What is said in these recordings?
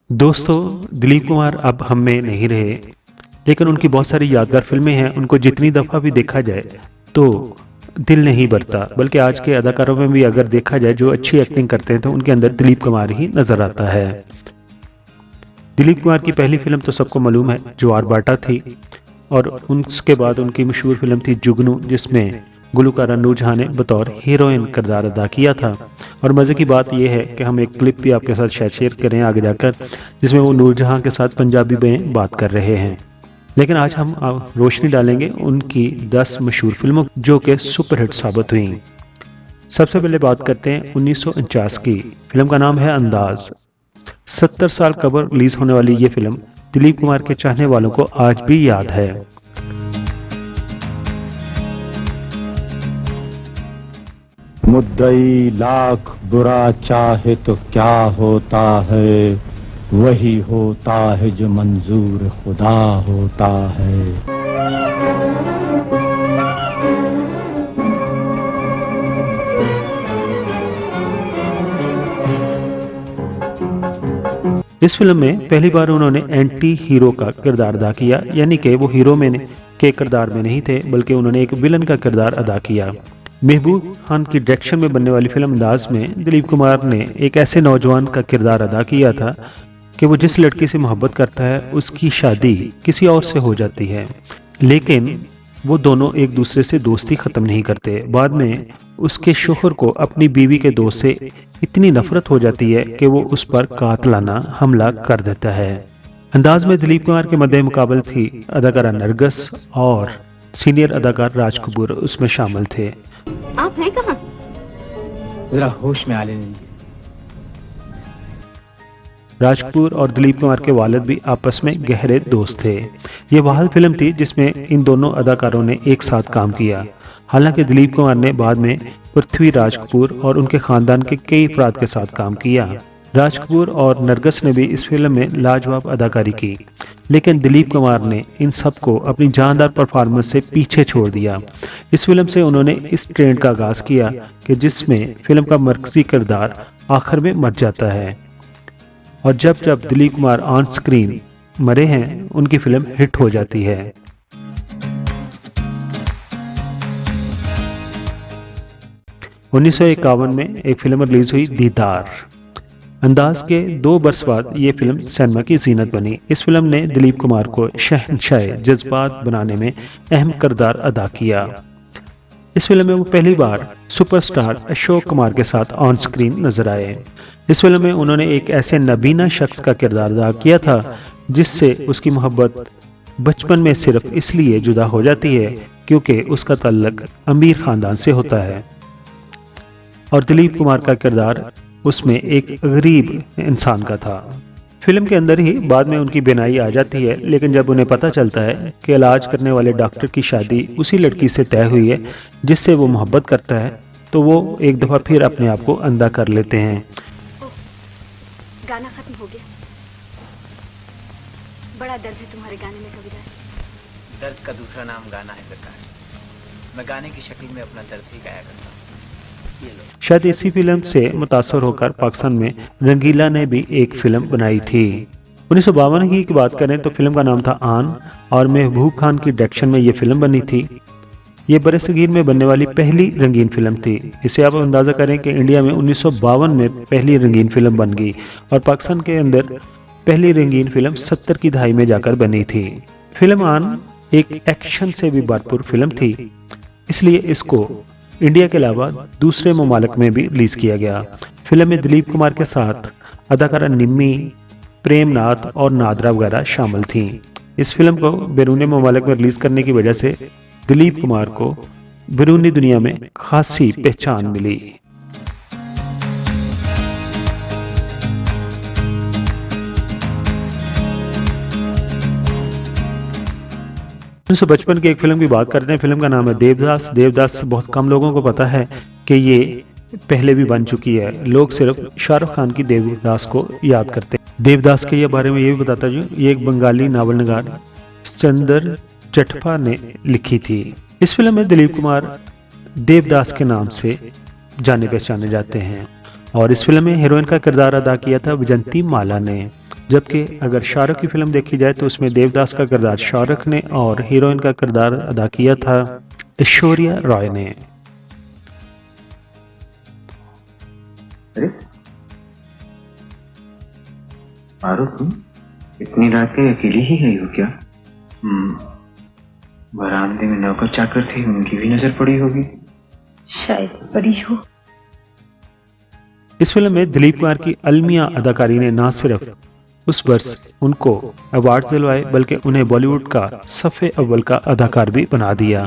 दोस्तों, दिलीप कुमार अब हम में नहीं रहे, लेकिन उनकी बहुत सारी यादगार फिल्में हैं। उनको जितनी दफ़ा भी देखा जाए तो दिल नहीं भरता, बल्कि आज के अदाकारों में भी अगर देखा जाए जो अच्छी एक्टिंग करते हैं तो उनके अंदर दिलीप कुमार ही नजर आता है। दिलीप कुमार की पहली फिल्म तो सबको मालूम है, ज्वार-भाटा थी, और उसके बाद उनकी मशहूर फिल्म थी जुगनू, जिसमें गुलकारा नूरजहां ने बतौर हीरोइन किरदार अदा किया था। और मज़े की बात यह है कि हम एक क्लिप भी आपके साथ शेयर करें आगे जाकर, जिसमें वो नूरजहां के साथ पंजाबी में बात कर रहे हैं। लेकिन आज हम रोशनी डालेंगे उनकी 10 मशहूर फिल्मों जो कि सुपरहिट साबित हुई। सबसे पहले बात करते हैं 1949 की। फिल्म का नाम है अंदाज। 70 साल कबल रिलीज होने वाली ये फिल्म दिलीप कुमार के चाहने वालों को आज भी याद है। मुद्दई लाख बुरा चाहे तो क्या होता है, वही होता है जो मंजूर खुदा होता है। इस फिल्म में पहली बार उन्होंने एंटी हीरो का किरदार अदा किया, यानी कि वो हीरो में के किरदार में नहीं थे, बल्कि उन्होंने एक विलन का किरदार अदा किया। महबूब खान की डायरेक्शन में बनने वाली फिल्म अंदाज में दिलीप कुमार ने एक ऐसे नौजवान का किरदार अदा किया था कि वो जिस लड़की से मोहब्बत करता है उसकी शादी किसी और से हो जाती है, लेकिन वो दोनों एक दूसरे से दोस्ती ख़त्म नहीं करते। बाद में उसके शोहर को अपनी बीवी के दोस्त से इतनी नफरत हो जाती है कि वो उस पर कातलाना हमला कर देता है। अंदाज में दिलीप कुमार के मद्दे मुकाबल थी अदाकारा नरगिस और सीनियर अदाकार राज कपूर उसमें शामिल थे। आप हैं कहाँ? जरा होश में आ लेने। राज कपूर और दिलीप कुमार के वालिद भी आपस में गहरे दोस्त थे। ये वाहिद फिल्म थी जिसमें इन दोनों अदाकारों ने एक साथ काम किया। हालांकि दिलीप कुमार ने बाद में पृथ्वीराज कपूर और उनके खानदान के कई अफराद के साथ काम किया। राज कपूर और नरगिस ने भी इस फिल्म में लाजवाब अदाकारी की, लेकिन दिलीप कुमार ने इन सबको अपनी जानदार परफॉर्मेंस से पीछे छोड़ दिया। इस फिल्म से उन्होंने इस ट्रेंड का आगाज किया कि जिसमें फिल्म का मरकजी किरदार आखिर में मर जाता है, और जब जब दिलीप कुमार ऑन स्क्रीन मरे हैं उनकी फिल्म हिट हो जाती है। उन्नीस सौ 51 में एक फिल्म रिलीज हुई, दीदार। अंदाज के 2 बरस बाद ये फिल्म सिनेमा की जीनत बनी। इस फिल्म ने दिलीप कुमार को शहंशाह जज्बात बनाने में अहम किरदार अदा किया। इस फिल्म में वो पहली बार सुपरस्टार अशोक कुमार के साथ ऑन स्क्रीन नजर आए। इस फिल्म में उन्होंने एक ऐसे नबीना शख्स का किरदार अदा किया था जिससे उसकी मोहब्बत बचपन में सिर्फ इसलिए जुदा हो जाती है क्योंकि उसका ताल्लुक अमीर खानदान से होता है, और दिलीप कुमार का किरदार उसमें एक गरीब इंसान का था। फिल्म के अंदर ही बाद में उनकी बेनाई आ जाती है, लेकिन जब उन्हें पता चलता है कि इलाज करने वाले डॉक्टर की शादी उसी लड़की से तय हुई है जिससे वो मोहब्बत करता है, तो वो एक दफ़ा फिर अपने आप को अंधा कर लेते हैं। गाना खत्म हो गया। बड़ा दर्द है तुम्हारे गाने में कविता। दर्द का दूसरा नाम गाना है सरकार। मैं गाने की शक्ल में अपना दर्द ही गाया करता हूँ। शायद इसी फिल्म से मुतासर होकर पाकिस्तान में रंगीला ने भी एक फिल्म बनाई थी। 1952 की बात करें तो फिल्म का नाम था आन, और महबूब खान की डायरेक्शन में ये फिल्म बनी थी। ये बरसगीर में बनने वाली पहली रंगीन फिल्म थी। इसे आप अंदाज़ा करें कि इंडिया में 1952 में पहली रंगीन फिल्म बन गई, और पाकिस्तान के अंदर पहली रंगीन फिल्म 70 की दहाई में जाकर बनी थी। फिल्म आन एक एक्शन से भी भरपूर फिल्म थी, इसलिए इसको इंडिया के अलावा दूसरे ममालिक में भी रिलीज किया गया। फिल्म में दिलीप कुमार के साथ अदाकारा निम्मी, प्रेमनाथ और नादरा वगैरह शामिल थीं। इस फिल्म को बैरूनी ममालिक में रिलीज करने की वजह से दिलीप कुमार को बैरूनी दुनिया में खासी पहचान मिली। 1955 की एक फिल्म की बात करते हैं। फिल्म का नाम है देवदास। देवदास बहुत कम लोगों को पता है कि ये पहले भी बन चुकी है। लोग सिर्फ शाहरुख खान की देवदास को याद करते हैं। देवदास के बारे में ये भी बताता हूँ, ये एक बंगाली नावल नगार चंदर चट्टपा ने लिखी थी। इस फिल्म में दिलीप कुमार देवदास के नाम से जाने पहचाने जाते हैं, और इस फिल्म में हीरोइन का किरदार अदा किया था विजंती माला ने। जबकि अगर शाहरुख की फिल्म देखी जाए तो उसमें देवदास का किरदार शाहरुख ने और हीरोइन का किरदार अदा किया था ऐश्वर्या रॉय ने। अरे मारो, तुम इतनी रात के अकेली ही गई हो क्या? बरामदे में नौकर चाकर थे, उनकी भी नजर पड़ी होगी। शायद पड़ी हो। इस फिल्म में दिलीप कुमार की अलमिया अदाकारी ने न सिर्फ उस वर्ष उनको अवार्ड दिलवाए बल्कि उन्हें बॉलीवुड का सफ़े अव्वल का अदाकार भी बना दिया।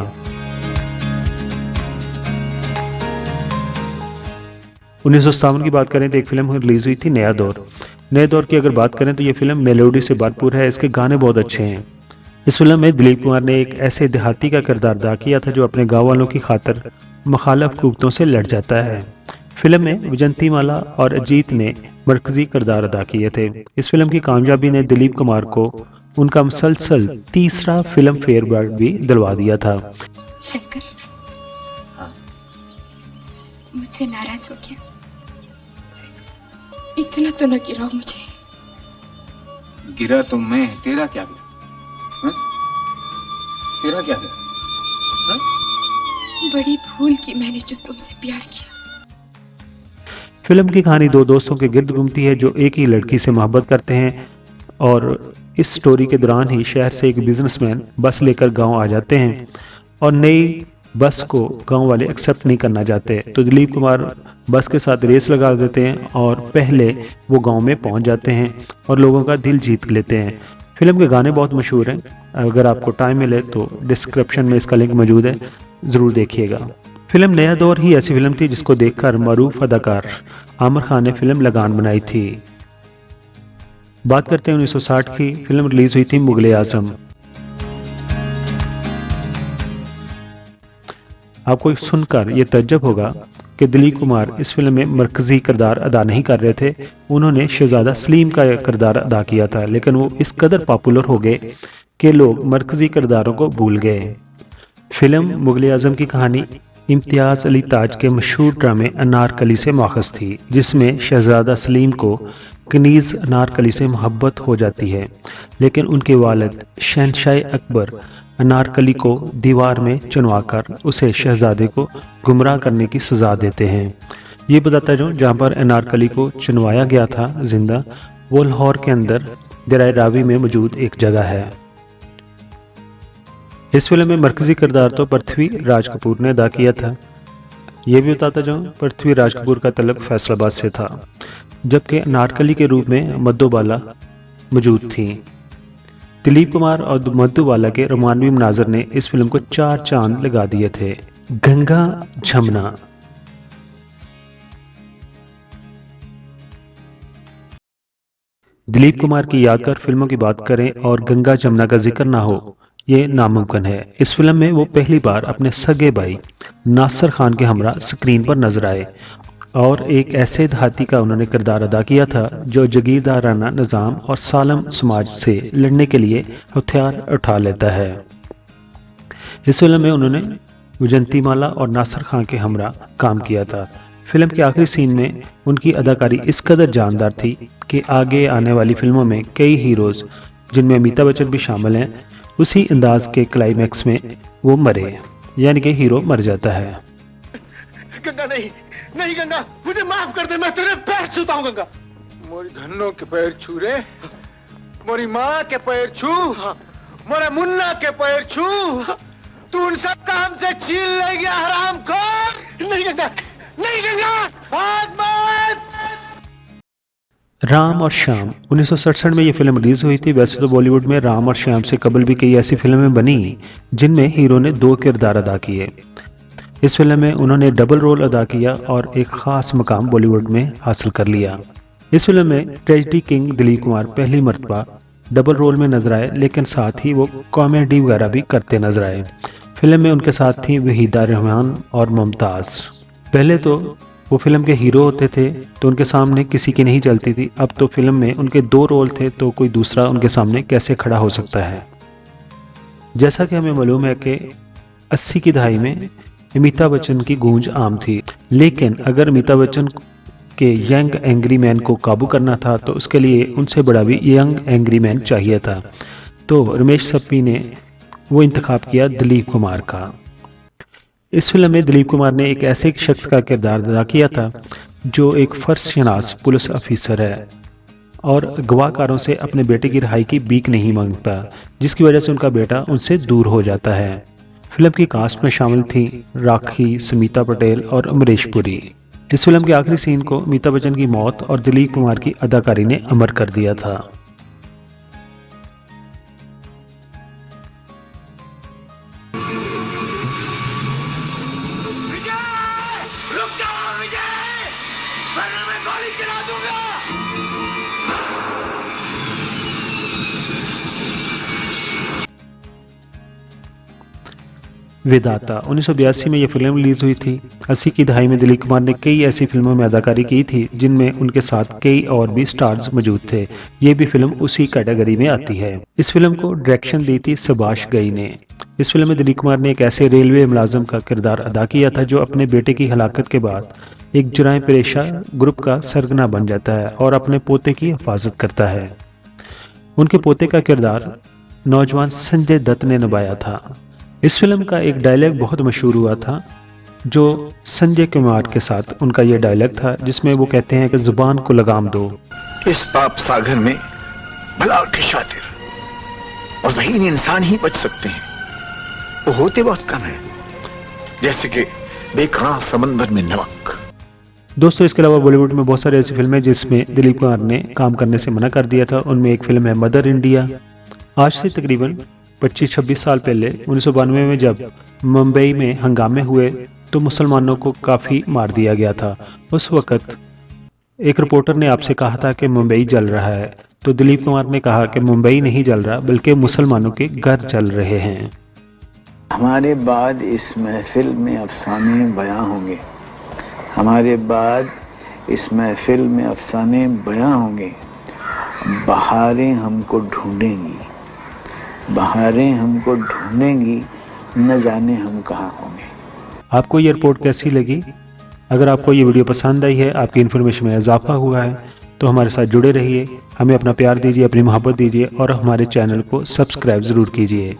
1957 की बात करें तो एक फिल्म रिलीज हुई थी नया दौर। नए दौर की अगर बात करें तो ये फिल्म मेलोडी से भरपूर है, इसके गाने बहुत अच्छे हैं। इस फिल्म में दिलीप कुमार ने एक ऐसे देहाती का किरदार अदा किया था जो अपने गांव वालों की खातिर मुखालिफ कुव्वतों से लड़ जाता है। फिल्म में विजंती माला और अजीत ने मरकजी किरदार अदा किए थे। इस फिल्म की कामयाबी ने दिलीप कुमार को उनका मुसलसल तीसरा फिल्म फेयर अवार्ड भी दिलवा दिया था। शंकर, मुझसे नाराज हो गया? इतना तो न गिराओ मुझे। गिरा तो मैं, तेरा क्या गया? तेरा क्या गया? बड़ी भूल की मैंने जो तुमसे प्यार किया। फिल्म की कहानी दो दोस्तों के गिर्द घूमती है जो एक ही लड़की से मोहब्बत करते हैं और इस स्टोरी के दौरान ही शहर से एक बिजनेसमैन बस लेकर गांव आ जाते हैं और नई बस को गांव वाले एक्सेप्ट नहीं करना चाहते, तो दिलीप कुमार बस के साथ रेस लगा देते हैं और पहले वो गांव में पहुंच जाते हैं और लोगों का दिल जीत लेते हैं। फिल्म के गाने बहुत मशहूर हैं, अगर आपको टाइम मिले तो डिस्क्रिप्शन में इसका लिंक मौजूद है, ज़रूर देखिएगा। फिल्म नया दौर ही ऐसी फिल्म थी जिसको देखकर मरूफ अदाकार आमिर खान ने फिल्म लगान बनाई थी। बात करते हैं 1960 की। फिल्म रिलीज हुई थी मुगले आजम। आपको सुनकर ये तज्जब होगा कि दिलीप कुमार इस फिल्म में मरकजी किरदार अदा नहीं कर रहे थे, उन्होंने शहजादा सलीम का किरदार अदा किया था, लेकिन वो इस कदर पॉपुलर हो गए कि लोग मरकजी किरदारों को भूल गए। फिल्म मुगले आजम की कहानी इम्तियाज़ अली ताज के मशहूर ड्रामे अनारकली से माखज़ थी, जिसमें शहजादा सलीम को कनीज़ अनारकली से मोहब्बत हो जाती है, लेकिन उनके वालिद शहनशाह अकबर अनारकली को दीवार में चुनवाकर उसे शहजादे को गुमराह करने की सज़ा देते हैं। ये बताता जो जहाँ पर अनारकली को चुनवाया गया था जिंदा, वो लाहौर के अंदर दरिया रावी में मौजूद एक जगह है। इस फिल्म में मरकजी किरदार तो पृथ्वी राज कपूर ने अदा किया था। ये भी बताता जाऊँ पृथ्वी राज कपूर का तल्लुक फैसलाबाद से था, जबकि अनारकली के रूप में मधुबाला मौजूद थी। दिलीप कुमार और मधुबाला के रोमानवी मनाजर ने इस फिल्म को 4 चांद लगा दिए थे। गंगा जमुना। दिलीप कुमार की यादगार फिल्मों की बात करें और गंगा जमुना का जिक्र ना हो, ये नामुमकिन है। इस फिल्म में वो पहली बार अपने सगे भाई नासिर खान के हमरा स्क्रीन पर नजर आए और एक ऐसे देहाती का उन्होंने किरदार अदा किया था जो जागीरदाराना निज़ाम और सालम समाज से लड़ने के लिए हथियार उठा लेता है। इस फिल्म में उन्होंने विजंती माला और नासिर खान के हमरा काम किया था। फिल्म के आखिरी सीन में उनकी अदाकारी इस कदर जानदार थी कि आगे आने वाली फिल्मों में कई हीरोज़, जिनमें अमिताभ बच्चन भी शामिल हैं, उसी अंदाज के क्लाइमैक्स में वो मरे, यानी कि हीरो मर जाता है। गंगा नहीं, नहीं गंगा, मुझे माफ कर दे, मैं तेरे पैर छूता हूँ गंगा। मोरी धन्नो के पैर छू रे, मोरी माँ के पैर छू, मोरे मुन्ना के पैर छू, तू उन सब का हमसे छीन ले गया हरामखोर। नहीं गंगा, नहीं गंगा, हाथ मत। राम और श्याम 1967 में ये फिल्म रिलीज हुई थी। वैसे तो बॉलीवुड में राम और श्याम से कबल भी कई ऐसी फिल्में बनी जिनमें हीरो ने 2 किरदार अदा किए। इस फिल्म में उन्होंने डबल रोल अदा किया और एक खास मकाम बॉलीवुड में हासिल कर लिया। इस फिल्म में ट्रेजेडी किंग दिलीप कुमार पहली मर्तबा डबल रोल में नजर आए, लेकिन साथ ही वो कॉमेडी वगैरह भी करते नजर आए। फिल्म में उनके साथ थी वहीदा रहमान और मुमताज़। पहले तो वो फिल्म के हीरो होते थे तो उनके सामने किसी की नहीं चलती थी, अब तो फिल्म में उनके 2 रोल थे तो कोई दूसरा उनके सामने कैसे खड़ा हो सकता है। जैसा कि हमें मालूम है कि 80 की दहाई में अमिताभ बच्चन की गूंज आम थी, लेकिन अगर अमिताभ बच्चन के यंग एंग्री मैन को काबू करना था तो उसके लिए उनसे बड़ा भी यंग एंग्री मैन चाहिए था। तो रमेश सप्पी ने वो इंतखाब किया दिलीप कुमार का। इस फिल्म में दिलीप कुमार ने एक ऐसे शख्स का किरदार अदा किया था जो एक फर्जशनास पुलिस अफसर है और गवाहकारों से अपने बेटे की रिहाई की भीख नहीं मांगता, जिसकी वजह से उनका बेटा उनसे दूर हो जाता है। फिल्म की कास्ट में शामिल थी राखी, स्मिता पटेल और अमरीश पुरी। इस फिल्म के आखिरी सीन को अमिताभ बच्चन की मौत और दिलीप कुमार की अदाकारी ने अमर कर दिया था। वेदाता 1982 में यह फिल्म रिलीज हुई थी। 80 की दहाई में दिलीप कुमार ने कई ऐसी फिल्मों में अदाकारी की थी जिनमें उनके साथ कई और भी स्टार्स मौजूद थे। ये भी फिल्म उसी कैटेगरी में आती है। इस फिल्म को डायरेक्शन दी थी सुभाष घई ने। इस फिल्म में दिलीप कुमार ने एक ऐसे रेलवे मुलाजिम का किरदार अदा किया था जो अपने बेटे की हलाकत के बाद एक जुराए पेशा ग्रुप का सरगना बन जाता है और अपने पोते की हिफाजत करता है। उनके पोते का किरदार नौजवान संजय दत्त ने निभाया था। इस फिल्म का एक डायलॉग बहुत मशहूर हुआ था जो संजय कुमार के साथ उनका ये डायलॉग था जिसमें वो कहते हैं कि जुबान को लगाम दो। इस पाप सागर में भला के शातिर और ज़हीन इंसान ही बच सकते हैं। वो होते बहुत कम है, जैसे कि बेकरार समंदर में नमक। दोस्तों, इसके अलावा बॉलीवुड में बहुत सारी ऐसी फिल्में जिसमें दिलीप कुमार ने काम करने से मना कर दिया था। उनमें एक फिल्म है मदर इंडिया। आज से तकरीबन 25-26 साल पहले 1992 में जब मुंबई में हंगामे हुए तो मुसलमानों को काफ़ी मार दिया गया था। उस वक़्त एक रिपोर्टर ने आपसे कहा था कि मुंबई जल रहा है, तो दिलीप कुमार ने कहा कि मुंबई नहीं जल रहा बल्कि मुसलमानों के घर जल रहे हैं। हमारे बाद इस महफिल में अफसाने बयां होंगे, हमारे बाद इस महफिल में अफसाने बयां होंगे। बहारें हमको ढूंढेंगी, बहारें हमको ढूंढेंगी, न जाने हम कहाँ होंगे। आपको ये रिपोर्ट कैसी लगी? अगर आपको ये वीडियो पसंद आई है, आपकी इन्फॉर्मेशन में इजाफा हुआ है, तो हमारे साथ जुड़े रहिए, हमें अपना प्यार दीजिए, अपनी मोहब्बत दीजिए और हमारे चैनल को सब्सक्राइब ज़रूर कीजिए।